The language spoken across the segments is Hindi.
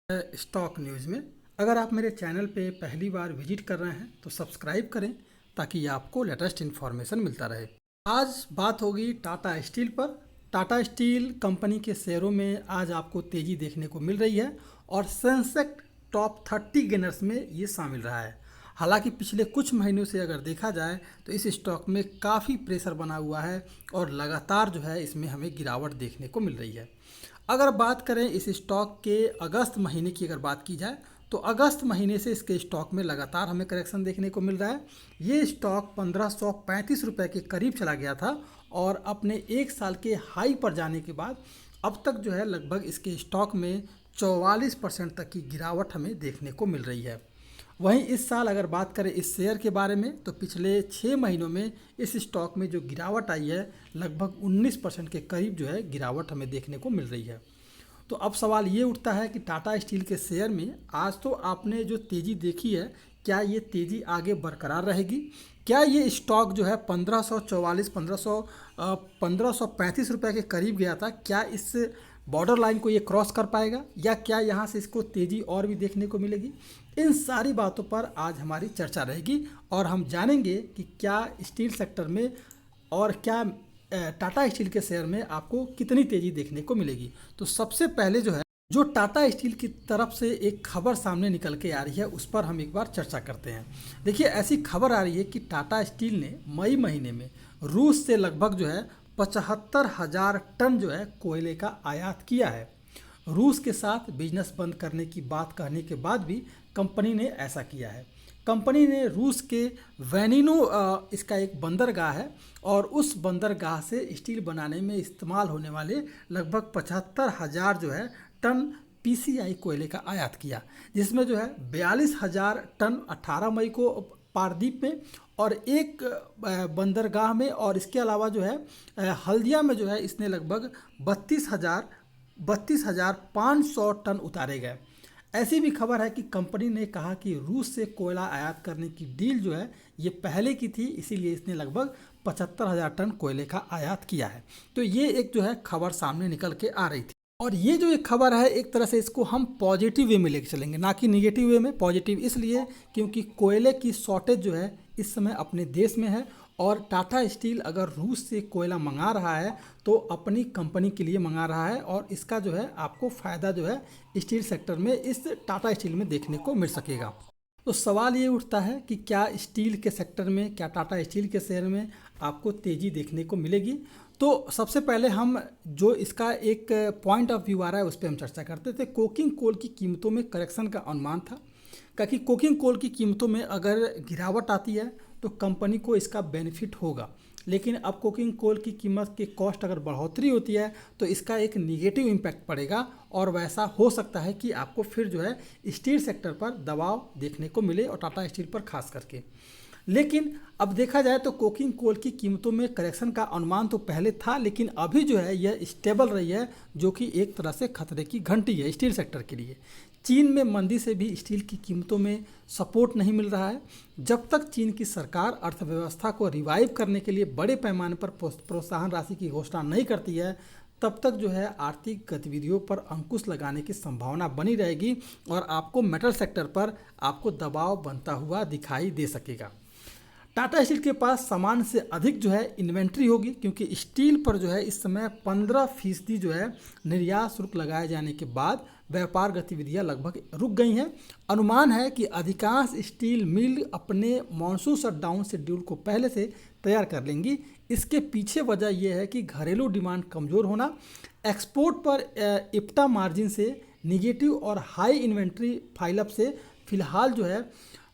स्टॉक न्यूज़ में। अगर आप मेरे चैनल पे पहली बार विजिट कर रहे हैं तो सब्सक्राइब करें ताकि आपको लेटेस्ट इन्फॉर्मेशन मिलता रहे। आज बात होगी टाटा स्टील पर। टाटा स्टील कंपनी के शेयरों में आज आपको तेज़ी देखने को मिल रही है और सेंसेक्स टॉप 30 गेनर्स में ये शामिल रहा है। हालांकि पिछले कुछ महीनों से अगर देखा जाए तो इस स्टॉक में काफ़ी प्रेशर बना हुआ है और लगातार जो है इसमें हमें गिरावट देखने को मिल रही है। अगर बात करें इस स्टॉक के अगस्त महीने की, अगर बात की जाए तो अगस्त महीने से इसके स्टॉक में लगातार हमें करेक्शन देखने को मिल रहा है। ये स्टॉक 1535 रुपये के करीब चला गया था और अपने एक साल के हाई पर जाने के बाद अब तक जो है लगभग इसके स्टॉक में 44% तक की गिरावट हमें देखने को मिल रही है। वहीं इस साल अगर बात करें इस शेयर के बारे में तो पिछले 6 महीनों में इस स्टॉक में जो गिरावट आई है लगभग 19% के करीब जो है गिरावट हमें देखने को मिल रही है। तो अब सवाल ये उठता है कि टाटा स्टील के शेयर में आज तो आपने जो तेज़ी देखी है, क्या ये तेज़ी आगे बरकरार रहेगी? क्या ये स्टॉक जो है 1535 रुपये के करीब गया था, क्या इस बॉर्डर लाइन को ये क्रॉस कर पाएगा या क्या यहाँ से इसको तेज़ी और भी देखने को मिलेगी? इन सारी बातों पर आज हमारी चर्चा रहेगी और हम जानेंगे कि क्या स्टील सेक्टर में और क्या टाटा स्टील के शेयर में आपको कितनी तेज़ी देखने को मिलेगी। तो सबसे पहले जो टाटा स्टील की तरफ से एक खबर सामने निकल के आ रही है उस पर हम एक बार चर्चा करते हैं। देखिए, ऐसी खबर आ रही है कि टाटा स्टील ने मई महीने में रूस से लगभग जो है 75,000 टन जो है कोयले का आयात किया है। रूस के साथ बिजनेस बंद करने की बात कहने के बाद भी कंपनी ने ऐसा किया है। कंपनी ने रूस के वेनिनो इसका एक बंदरगाह है और उस बंदरगाह से स्टील बनाने में इस्तेमाल होने वाले लगभग 75,000 जो है टन पीसीआई कोयले का आयात किया, जिसमें जो है 42,000 टन 18 मई को पारदीप में और एक बंदरगाह में, और इसके अलावा जो है हल्दिया में जो है इसने लगभग 32,500 टन उतारे गए। ऐसी भी खबर है कि कंपनी ने कहा कि रूस से कोयला आयात करने की डील जो है ये पहले की थी, इसीलिए इसने लगभग 75,000 टन कोयले का आयात किया है। तो ये एक जो है खबर सामने निकल के आ रही थी और ये जो एक खबर है एक तरह से इसको हम पॉजिटिव वे में लेके चलेंगे, ना कि निगेटिव वे में। पॉजिटिव इसलिए क्योंकि कोयले की शॉर्टेज जो है इस समय अपने देश में है और टाटा स्टील अगर रूस से कोयला मंगा रहा है तो अपनी कंपनी के लिए मंगा रहा है और इसका जो है आपको फ़ायदा जो है स्टील सेक्टर में इस टाटा स्टील में देखने को मिल सकेगा। तो सवाल ये उठता है कि क्या स्टील के सेक्टर में, क्या टाटा स्टील के शेयर में आपको तेज़ी देखने को मिलेगी? तो सबसे पहले हम जो इसका एक पॉइंट ऑफ व्यू आ रहा है उस पर हम चर्चा करते थे। कोकिंग कोल की कीमतों में करेक्शन का अनुमान था, क्योंकि कोकिंग कोल की कीमतों में अगर गिरावट आती है तो कंपनी को इसका बेनिफिट होगा, लेकिन अब कोकिंग कोल की कीमत के कॉस्ट अगर बढ़ोतरी होती है तो इसका एक निगेटिव इम्पैक्ट पड़ेगा और वैसा हो सकता है कि आपको फिर जो है स्टील सेक्टर पर दबाव देखने को मिले और टाटा स्टील पर खास करके। लेकिन अब देखा जाए तो कोकिंग कोल की कीमतों में करेक्शन का अनुमान तो पहले था, लेकिन अभी जो है यह स्टेबल रही है, जो कि एक तरह से खतरे की घंटी है स्टील सेक्टर के लिए। चीन में मंदी से भी स्टील की कीमतों में सपोर्ट नहीं मिल रहा है। जब तक चीन की सरकार अर्थव्यवस्था को रिवाइव करने के लिए बड़े पैमाने पर प्रोत्साहन राशि की घोषणा नहीं करती है, तब तक जो है आर्थिक गतिविधियों पर अंकुश लगाने की संभावना बनी रहेगी और आपको मेटल सेक्टर पर आपको दबाव बनता हुआ दिखाई दे सकेगा। टाटा स्टील के पास सामान से अधिक जो है इन्वेंट्री होगी, क्योंकि स्टील पर जो है इस समय 15% जो है निर्यात शुल्क लगाए जाने के बाद व्यापार गतिविधियां लगभग रुक गई हैं। अनुमान है कि अधिकांश स्टील मिल अपने मॉनसून शटडाउन शेड्यूल को पहले से तैयार कर लेंगी। इसके पीछे वजह यह है कि घरेलू डिमांड कमज़ोर होना, एक्सपोर्ट पर इप्टा मार्जिन से निगेटिव और हाई इन्वेंट्री फाइलअप से फिलहाल जो है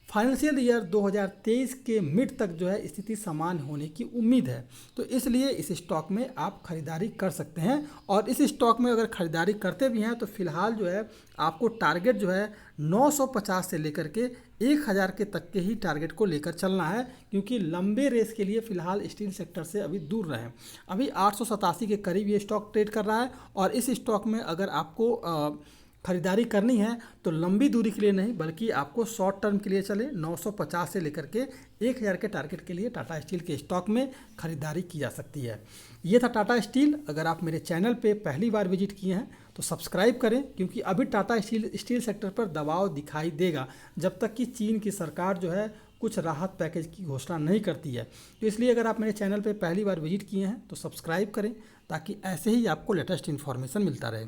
फाइनेंशियल ईयर 2023 के मिड तक जो है स्थिति समान होने की उम्मीद है। तो इसलिए इस स्टॉक में आप खरीदारी कर सकते हैं और इस स्टॉक में अगर खरीदारी करते भी हैं तो फिलहाल जो है आपको टारगेट जो है 950 से लेकर के 1000 के तक के ही टारगेट को लेकर चलना है, क्योंकि लंबे रेस के लिए फ़िलहाल स्टील सेक्टर से अभी दूर रहें। अभी 887 के करीब ये स्टॉक ट्रेड कर रहा है और इस स्टॉक में अगर आपको खरीदारी करनी है तो लंबी दूरी के लिए नहीं बल्कि आपको शॉर्ट टर्म के लिए चले 950 से लेकर के 1000 के टारगेट के लिए टाटा स्टील के स्टॉक में खरीदारी की जा सकती है। ये था टाटा स्टील। अगर आप मेरे चैनल पे पहली बार विजिट किए हैं तो सब्सक्राइब करें, क्योंकि अभी टाटा स्टील सेक्टर पर दबाव दिखाई देगा जब तक कि चीन की सरकार जो है कुछ राहत पैकेज की घोषणा नहीं करती है। तो इसलिए अगर आप मेरे चैनल पे पहली बार विजिट किए हैं तो सब्सक्राइब करें ताकि ऐसे ही आपको लेटेस्ट इन्फॉर्मेशन मिलता रहे।